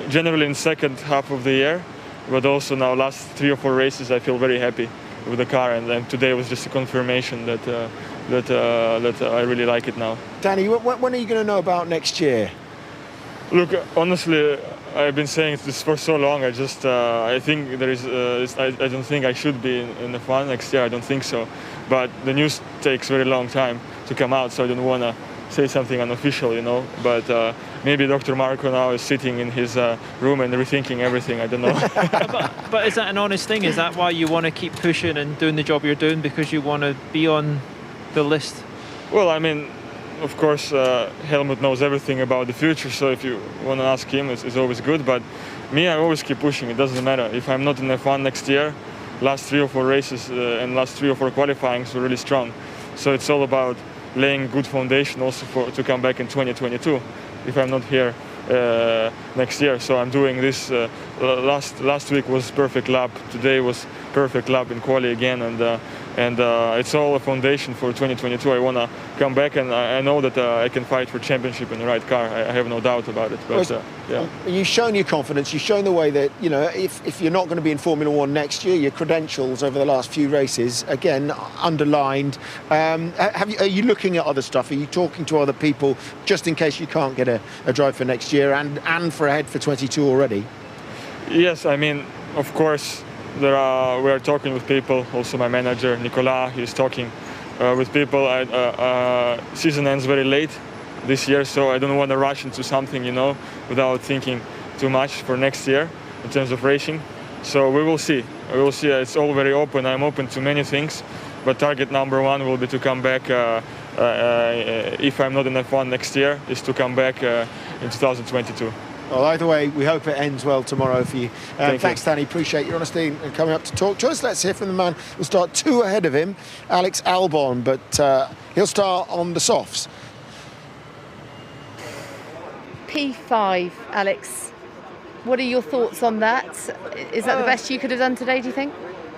generally in second half of the year. But also now last 3 or 4 races I feel very happy with the car, and today was just a confirmation that I really like it now. Danny, when are you going to know about next year? Look, honestly, I've been saying this for so long. I think there is. I don't think I should be in F1 next year. I don't think so. But the news takes very long time to come out, so I don't want to say something unofficial, you know. But maybe Dr. Marco now is sitting in his room and rethinking everything. I don't know. but is that an honest thing? Is that why you want to keep pushing and doing the job you're doing, because you want to be on the list? Well, I mean, of course, Helmut knows everything about the future, so if you want to ask him, it's always good. But me, I always keep pushing. It doesn't matter. If I'm not in F1 next year, last 3 or 4 races and last 3 or 4 qualifyings were really strong. So it's all about laying good foundation also to come back in 2022 if I'm not here next year. So I'm doing this. Last week was perfect lap. Today was perfect lap in quali again, and it's all a foundation for 2022. I want to come back, and I know that I can fight for championship in the right car. I have no doubt about it. But yeah, you've shown your confidence. You've shown the way that, you know, if you're not going to be in Formula One next year, your credentials over the last few races again underlined. Are you looking at other stuff? Are you talking to other people just in case you can't get a drive for next year and for ahead for 22 already? Yes, I mean, of course. We are talking with people. Also, my manager Nicolas, he's talking with people. Season ends very late this year, so I don't want to rush into something, you know, without thinking too much for next year in terms of racing. So we will see. We will see. It's all very open. I'm open to many things, but target number 1 will be to come back if I'm not in F1 next year, is to come back in 2022. Well, either way, we hope it ends well tomorrow for you. Thanks, you. Danny. Appreciate your honesty and coming up to talk to us. Let's hear from the man who'll start 2 ahead of him, Alex Albon, but he'll start on the softs. P5, Alex. What are your thoughts on that? Is that the best you could have done today, do you think?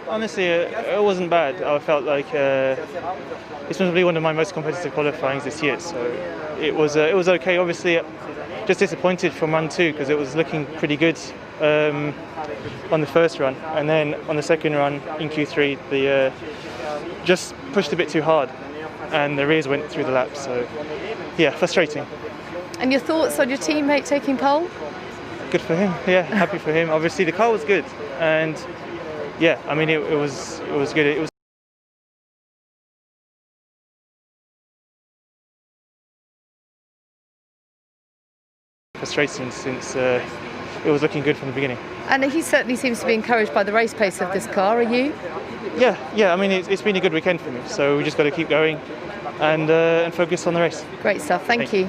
Honestly, it wasn't bad. I felt like it's probably one of my most competitive qualifyings this year, so it was okay. Obviously, just disappointed from run 2 because it was looking pretty good on the first run, and then on the second run in Q3, the just pushed a bit too hard, and the rears went through the lap. So, yeah, frustrating. And your thoughts on your teammate taking pole? Good for him. Yeah, happy for him. Obviously, the car was good, and yeah, I mean, it was good. It was frustrating since it was looking good from the beginning. And he certainly seems to be encouraged by the race pace of this car. Are you? Yeah. I mean, it's been a good weekend for me, so we just got to keep going and focus on the race. Great stuff. Thank you.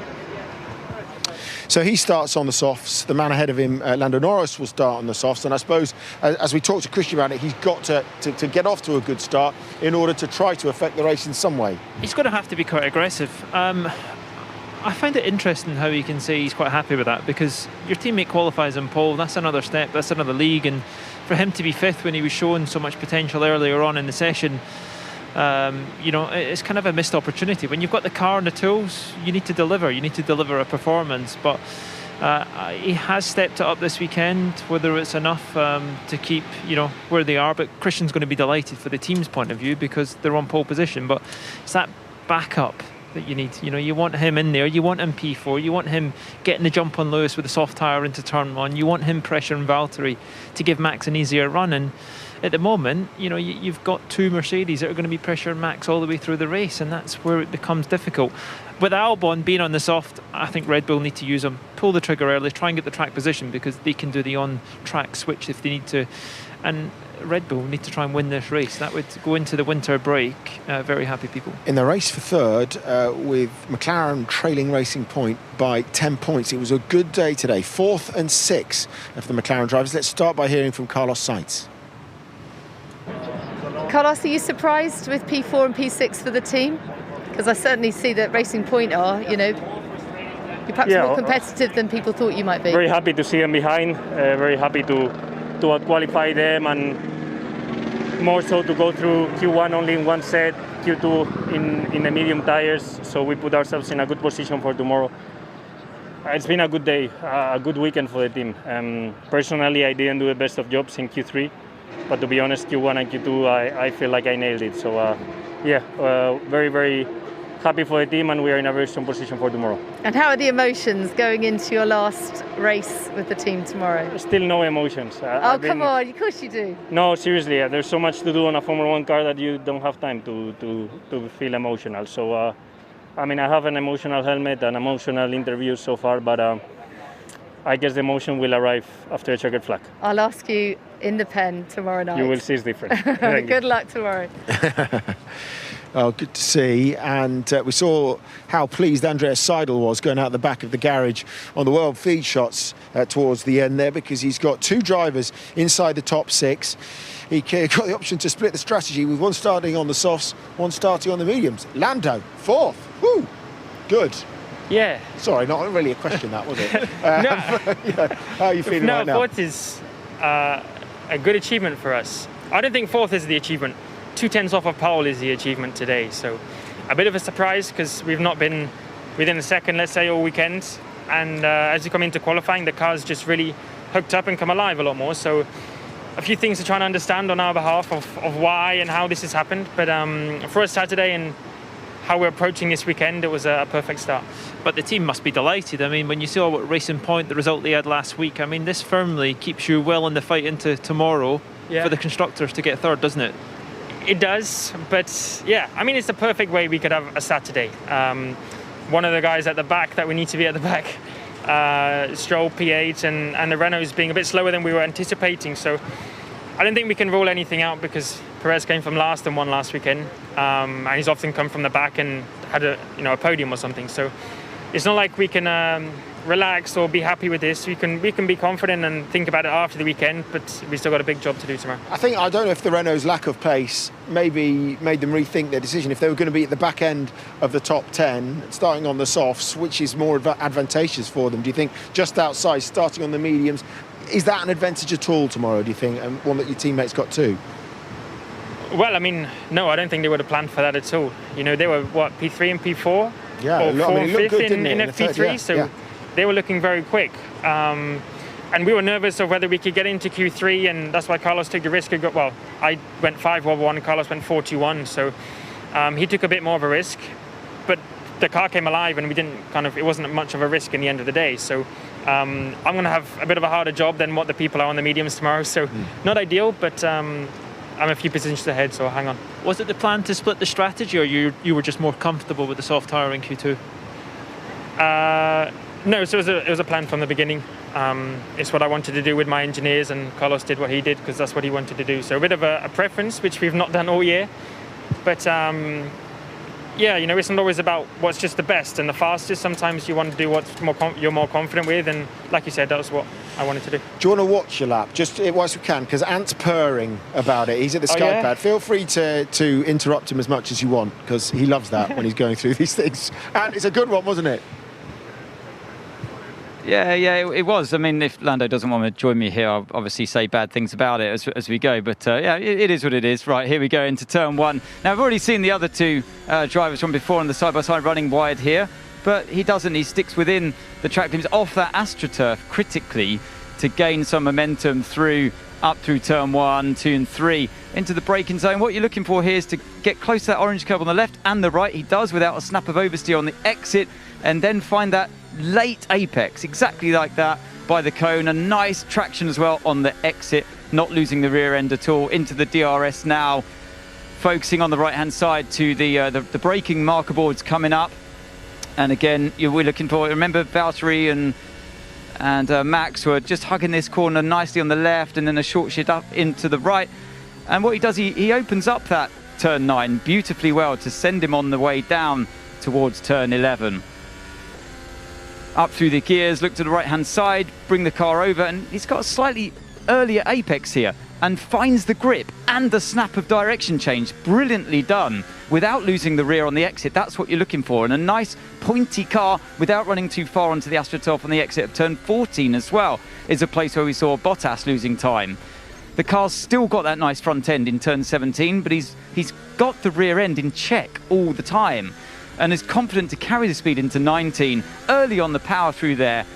So he starts on the softs. The man ahead of him, Lando Norris, will start on the softs. And I suppose, as we talked to Christian about it, he's got to get off to a good start in order to try to affect the race in some way. He's going to have to be quite aggressive. I find it interesting how you can say he's quite happy with that, because your teammate qualifies in pole. That's another step. That's another league. And for him to be 5th when he was showing so much potential earlier on in the session, it's kind of a missed opportunity. When you've got the car and the tools, you need to deliver. You need to deliver a performance. But he has stepped it up this weekend. Whether it's enough to keep, where they are. But Christian's going to be delighted for the team's point of view because they're on pole position. But it's that backup that you need. You want him in there. You want him P4. You want him getting the jump on Lewis with a soft tyre into turn 1. You want him pressuring Valtteri to give Max an easier run. And at the moment, you've got 2 Mercedes that are going to be pressuring Max all the way through the race, and that's where it becomes difficult. With Albon being on the soft, I think Red Bull need to use him, pull the trigger early, try and get the track position, because they can do the on-track switch if they need to. And Red Bull need to try and win this race. That would go into the winter break. Very happy people. In the race for 3rd, with McLaren trailing Racing Point by 10 points, it was a good day today. 4th and 6th of the McLaren drivers. Let's start by hearing from Carlos Sainz. Carlos, are you surprised with P4 and P6 for the team? Because I certainly see that Racing Point are, you're perhaps more competitive than people thought you might be. Very happy to see them behind, very happy to out-qualify them, and more so to go through Q1 only in one set, Q2 in the medium tires, so we put ourselves in a good position for tomorrow. It's been a good day, a good weekend for the team. Personally, I didn't do the best of jobs in Q3, but to be honest, Q1 and Q2, I feel like I nailed it. So, very, very happy for the team, and we are in a very strong position for tomorrow. And how are the emotions going into your last race with the team tomorrow? Still no emotions. Come on, of course you do. No, seriously, there's so much to do on a Formula 1 car that you don't have time to feel emotional. So, I have an emotional helmet and emotional interviews so far, but I guess the emotion will arrive after a checkered flag. I'll ask you in the pen tomorrow night. You will see it's different. Good luck tomorrow. Oh, good to see. And we saw how pleased Andreas Seidel was going out the back of the garage on the World Feed shots towards the end there, because he's got 2 drivers inside the top 6. He got the option to split the strategy with one starting on the softs, one starting on the mediums. Lando, 4th. Woo! Good. Yeah. Sorry, not really a question, that, was it? How are you feeling right now? 4th is a good achievement for us. I don't think 4th is the achievement. 2/10 off of pole is the achievement today. So a bit of a surprise, because we've not been within a second, let's say, all weekend. And as you come into qualifying, the car's just really hooked up and come alive a lot more. So a few things to try and understand on our behalf of why and how this has happened. But for us Saturday and how we're approaching this weekend, it was a perfect start. But the team must be delighted. When you saw what Racing Point, the result they had last week, this firmly keeps you well in the fight into tomorrow for the constructors to get 3rd, doesn't it? It does, but it's the perfect way we could have a Saturday. One of the guys at the back that we need to be at the back, Stroll P8, and the Renault's being a bit slower than we were anticipating. So I don't think we can rule anything out, because Perez came from last and won last weekend, and he's often come from the back and had a podium or something. So it's not like we can relax or be happy with this. We can be confident and think about it after the weekend, but we still got a big job to do tomorrow. I don't know if the Renault's lack of pace maybe made them rethink their decision. If they were going to be at the back end of the top 10, starting on the softs, which is more advantageous for them? Do you think just outside, starting on the mediums, is that an advantage at all tomorrow, do you think, and one that your teammates got too? Well, I mean, no, I don't think they would have planned for that at all. They were, P3 and P4? Yeah, or looked good, in FP3, so they were looking very quick. And we were nervous of whether we could get into Q3, and that's why Carlos took the risk. I went 5-1, Carlos went 4-2-1, so he took a bit more of a risk. But the car came alive, and it wasn't much of a risk in the end of the day. So I'm going to have a bit of a harder job than what the people are on the mediums tomorrow. So not ideal, but I'm a few positions ahead, so I'll hang on. Was it the plan to split the strategy, or you were just more comfortable with the soft tyre in Q2? No, so it was a plan from the beginning. It's what I wanted to do with my engineers, and Carlos did what he did because that's what he wanted to do. So a bit of a preference, which we've not done all year. But it's not always about what's just the best and the fastest. Sometimes you want to do what's you're more confident with, and like you said, that was what I wanted to do. Do you want to watch your lap, just whilst we can, because Ant's purring about it. He's at the Sky pad. Feel free to interrupt him as much as you want, because he loves that when he's going through these things. And it's a good one, wasn't it? Yeah, it was. I mean, if Lando doesn't want to join me here, I'll obviously say bad things about it as we go. But it is what it is. Right, here we go into turn one. Now, I've already seen the other two drivers from before on the side-by-side running wide here. But he doesn't. He sticks within the track limits off that AstroTurf critically to gain some momentum up through turn 1, 2 and 3 into the braking zone. What you're looking for here is to get close to that orange curb on the left and the right. He does without a snap of oversteer on the exit, and then find that late apex, exactly like that, by the cone. A nice traction as well on the exit, not losing the rear end at all. Into the DRS now, focusing on the right-hand side to the braking marker boards coming up. And again, we're looking for, remember Valtteri and Max were just hugging this corner nicely on the left, and then a short shift up into the right. And what he does, he opens up that turn 9 beautifully well to send him on the way down towards turn 11. Up through the gears, look to the right-hand side, bring the car over, and he's got a slightly earlier apex here and finds the grip and the snap of direction change. Brilliantly done without losing the rear on the exit. That's what you're looking for. And a nice pointy car without running too far onto the AstroTurf on the exit of turn 14 as well is a place where we saw Bottas losing time. The car's still got that nice front end in turn 17, but he's got the rear end in check all the time, and is confident to carry the speed into 19. Early on the power through there,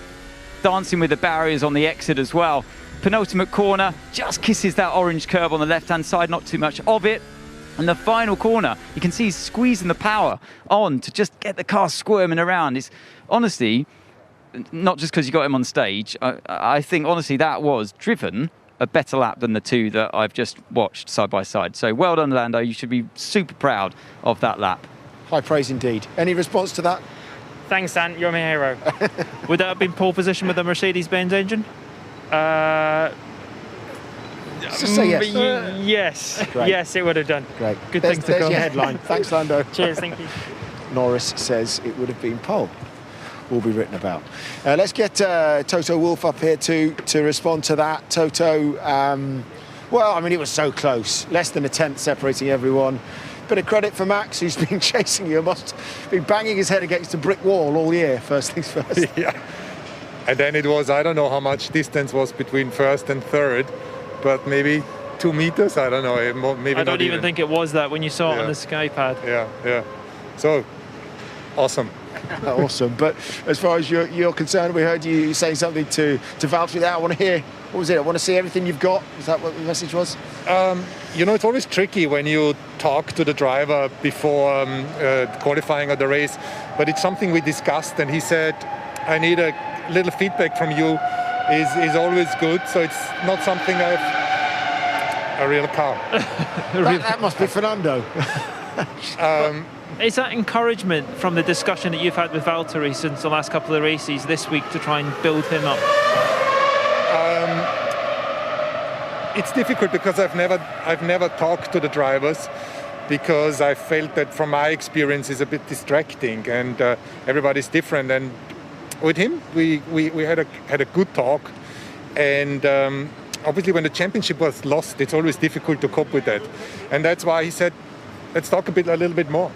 dancing with the barriers on the exit as well. Penultimate corner, just kisses that orange curb on the left-hand side, not too much of it. And the final corner, you can see he's squeezing the power on to just get the car squirming around. It's honestly, not just because you got him on stage, I think honestly that was driven a better lap than the two that I've just watched side by side. So well done, Lando. You should be super proud of that lap. High praise indeed. Any response to that? Thanks, Ant. You're my hero. Would that have been pole position with the Mercedes-Benz engine? Just say yes. Yes. Great. Yes, it would have done. Great. Good thing to There's come. your headline. Thanks, Lando. Cheers, thank you. Norris says it would have been pole. Will be written about. Let's get Toto Wolff up here to respond to that. Toto, well, I mean, it was so close. Less than a tenth separating everyone. Bit of credit for Max, who's been chasing you. Must be banging his head against a brick wall all year, first things first. Yeah. And then it was, I don't know how much distance was between first and third, but maybe 2 meters, I don't know. Maybe I don't even think it was that when you saw it on the Sky pad. Yeah. So, awesome. Awesome. But as far as you're concerned, we heard you saying something to Valtteri there. I want to hear, what was it? I want to see everything you've got. Was that what the message was? It's always tricky when you talk to the driver before qualifying or the race, but it's something we discussed, and he said, I need a little feedback from you is always good, so it's not something a real car. that must be Fernando. Is that encouragement from the discussion that you've had with Valtteri since the last couple of races this week to try and build him up? It's difficult because I've never talked to the drivers, because I felt that from my experience is a bit distracting, and everybody's different. And with him, we had a good talk, and obviously when the championship was lost, it's always difficult to cope with that, and that's why he said, let's talk a little bit more.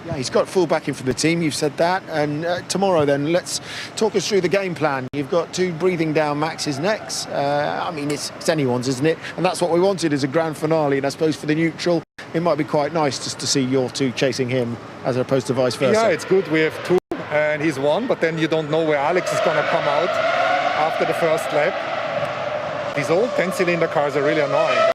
Yeah, he's got full backing from the team, you've said that. And tomorrow then, let's talk us through the game plan. You've got two breathing down Max's necks. I mean, it's anyone's, isn't it? And that's what we wanted as a grand finale. And I suppose for the neutral, it might be quite nice just to see your two chasing him as opposed to vice versa. Yeah, it's good. We have two and he's one, but then you don't know where Alex is going to come out after the first lap. These old 10-cylinder cars are really annoying.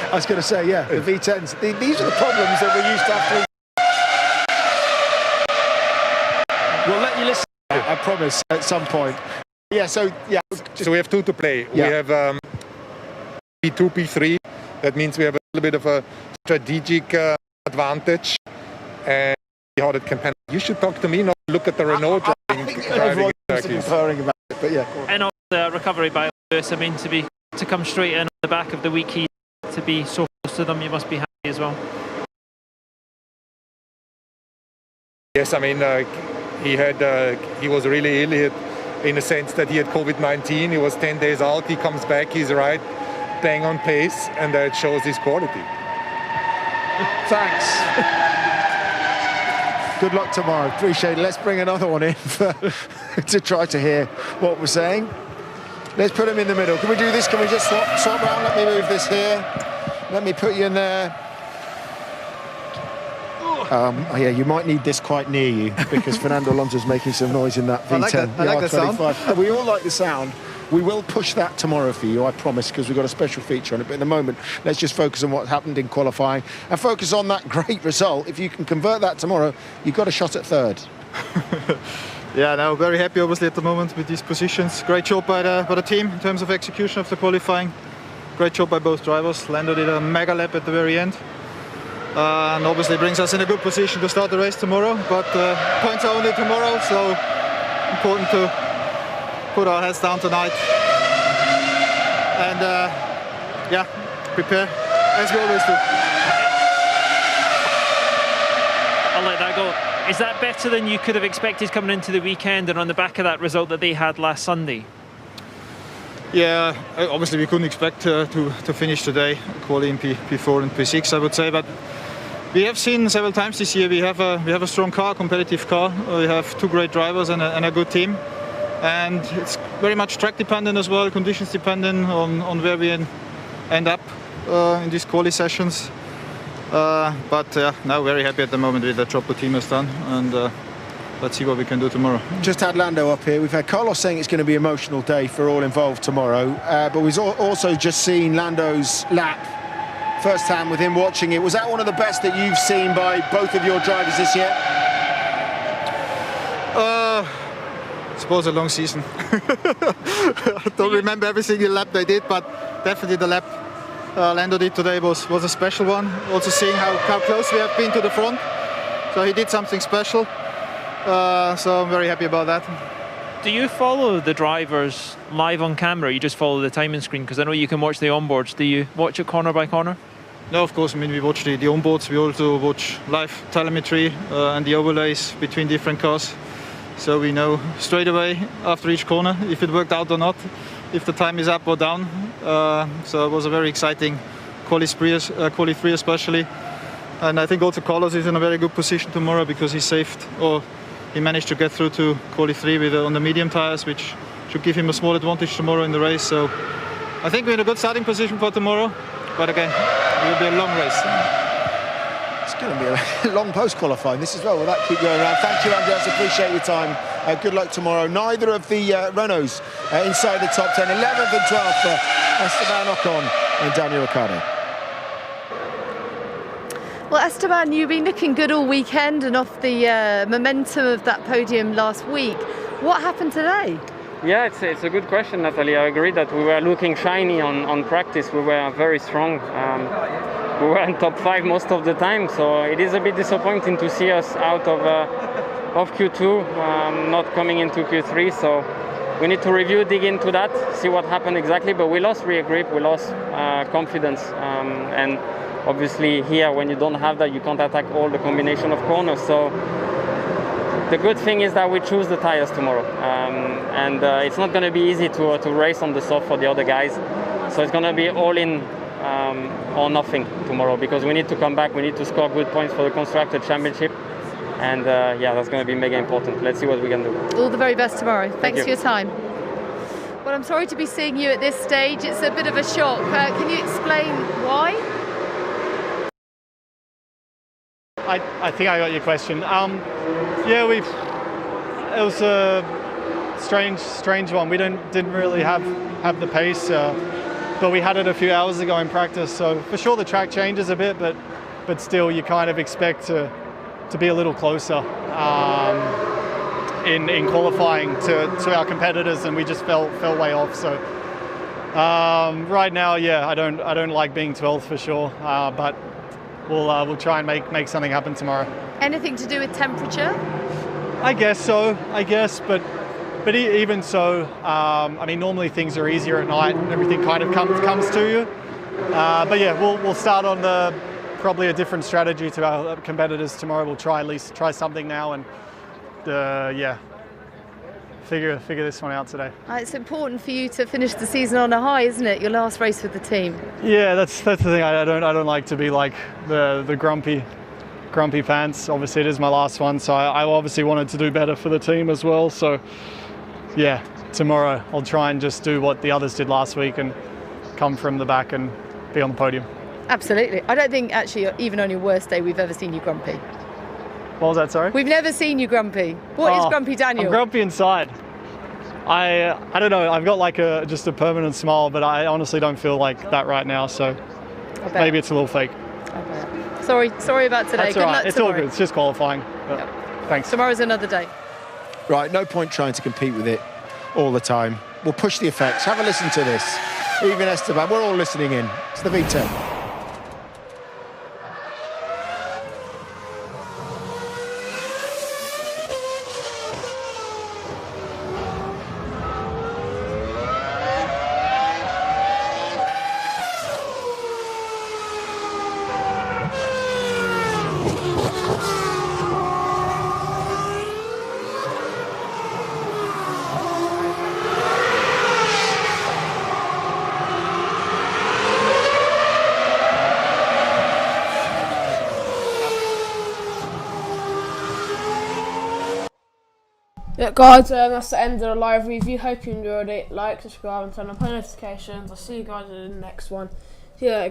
I was going to say, yeah, the V10s. These are the problems that we used to have to... We'll let you listen, I promise, at some point. Yeah, so, yeah. So we have two to play. Yeah. We have P2, P3. That means we have a little bit of a strategic advantage. And how that can pan. You should talk to me, not look at the Renault driving circuits. About it, but yeah. And on the recovery by Lewis, I mean, to come straight in on the back of the week heat, to be so close to them, you must be happy as well. Yes, I mean, he was really ill in the sense that he had COVID-19. He was 10 days out. He comes back, he's right, bang on pace, and that shows his quality. Thanks. Good luck tomorrow. Appreciate it. Let's bring another one in to try to hear what we're saying. Let's put him in the middle. Can we do this? Can we just swap around? Let me move this here. Let me put you in there. Yeah, you might need this quite near you because Fernando Alonso's making some noise in that V10. I like the sound. We all like the sound. We will push that tomorrow for you, I promise, because we've got a special feature on it. But in the moment, let's just focus on what happened in qualifying and focus on that great result. If you can convert that tomorrow, you've got a shot at third. Yeah, no, very happy obviously at the moment with these positions. Great job by the team in terms of execution of the qualifying. Great job by both drivers. Lando did a mega lap at the very end. And obviously brings us in a good position to start the race tomorrow. But points are only tomorrow, so important to put our heads down tonight. And yeah, prepare as we always do. I'll let that go. Is that better than you could have expected coming into the weekend and on the back of that result that they had last Sunday? Yeah, obviously we couldn't expect to finish today, quali in P4 and P6, I would say, but we have seen several times this year we have a strong car, competitive car. We have two great drivers and a good team, and it's very much track dependent as well, conditions dependent on where we end up in these quali sessions. But now very happy at the moment with the job the team has done, and let's see what we can do tomorrow. Just had Lando up here. We've had Carlos saying it's going to be an emotional day for all involved tomorrow, but we've also just seen Lando's lap first hand with him watching it. Was that one of the best that you've seen by both of your drivers this year? I suppose a long season. I don't remember every single lap they did, but definitely the lap Lando did today was a special one. Also seeing how close we have been to the front. So he did something special. So I'm very happy about that. Do you follow the drivers live on camera? You just follow the timing screen? Because I know you can watch the onboards. Do you watch it corner by corner? No, of course. I mean, we watch the onboards. We also watch live telemetry and the overlays between different cars. So we know straight away after each corner if it worked out or not, if the time is up or down. So it was a very exciting quali 3 especially. And I think also Carlos is in a very good position tomorrow because he managed to get through to quali 3 on the medium tyres, which should give him a small advantage tomorrow in the race. So I think we're in a good starting position for tomorrow. But again, it will be a long race. It's going to be a long post-qualifying this as well. Will that keep going around? Thank you, Andreas. Appreciate your time. Good luck tomorrow. Neither of the Renaults inside the top 10. 11th and 12th for Esteban Ocon and Daniel Ricciardo. Well, Esteban, you've been looking good all weekend and off the momentum of that podium last week. What happened today? Yeah, it's a good question, Natalie. I agree that we were looking shiny on practice. We were very strong. We were in top 5 most of the time, so it is a bit disappointing to see us out of Q2, not coming into Q3. So we need to review, dig into that, see what happened exactly. But we lost rear grip, we lost confidence, and Obviously here, when you don't have that, you can't attack all the combination of corners. So the good thing is that we choose the tires tomorrow, and it's not going to be easy to race on the soft for the other guys. So it's going to be all in or nothing tomorrow, because we need to come back, we need to score good points for the Constructor Championship, and yeah, that's going to be mega important. Let's see what we can do. All the very best tomorrow. Thanks you. for your time. Well, I'm sorry to be seeing you at this stage. It's a bit of a shock. Can you explain why? I think I got your question. Yeah, it was a strange one. We didn't really have the pace, but we had it a few hours ago in practice. So for sure the track changes a bit, but still you kind of expect to be a little closer in qualifying to our competitors, and we just fell way off. So right now, yeah, I don't like being 12th for sure, but we'll try and make something happen tomorrow. Anything to do with temperature? I guess so. But even so, I mean, normally things are easier at night and everything kind of comes to you. But yeah, we'll start on probably a different strategy to our competitors tomorrow. We'll at least try something now, and yeah, figure this one out today. It's important for you to finish the season on a high, isn't it? Your last race with the team. Yeah, that's the thing. I don't like to be like the grumpy pants. Obviously, it is my last one, so I obviously wanted to do better for the team as well. So yeah, tomorrow I'll try and just do what the others did last week and come from the back and be on the podium. Absolutely. I don't think actually even on your worst day we've ever seen you grumpy. What was that, sorry? We've never seen you grumpy. What is grumpy Daniel? I'm grumpy inside. I don't know, I've got like just a permanent smile, but I honestly don't feel like that right now, so maybe it's a little fake. Sorry about today. That's all right. It's all good. It's just qualifying. But thanks. Tomorrow's another day. Right, no point trying to compete with it all the time. We'll push the effects. Have a listen to this. Even Esteban, we're all listening in. It's the V10. Yeah, guys, that's the end of the live review. Hope you enjoyed it. Like, subscribe, and turn on notifications. I'll see you guys in the next one. See you later.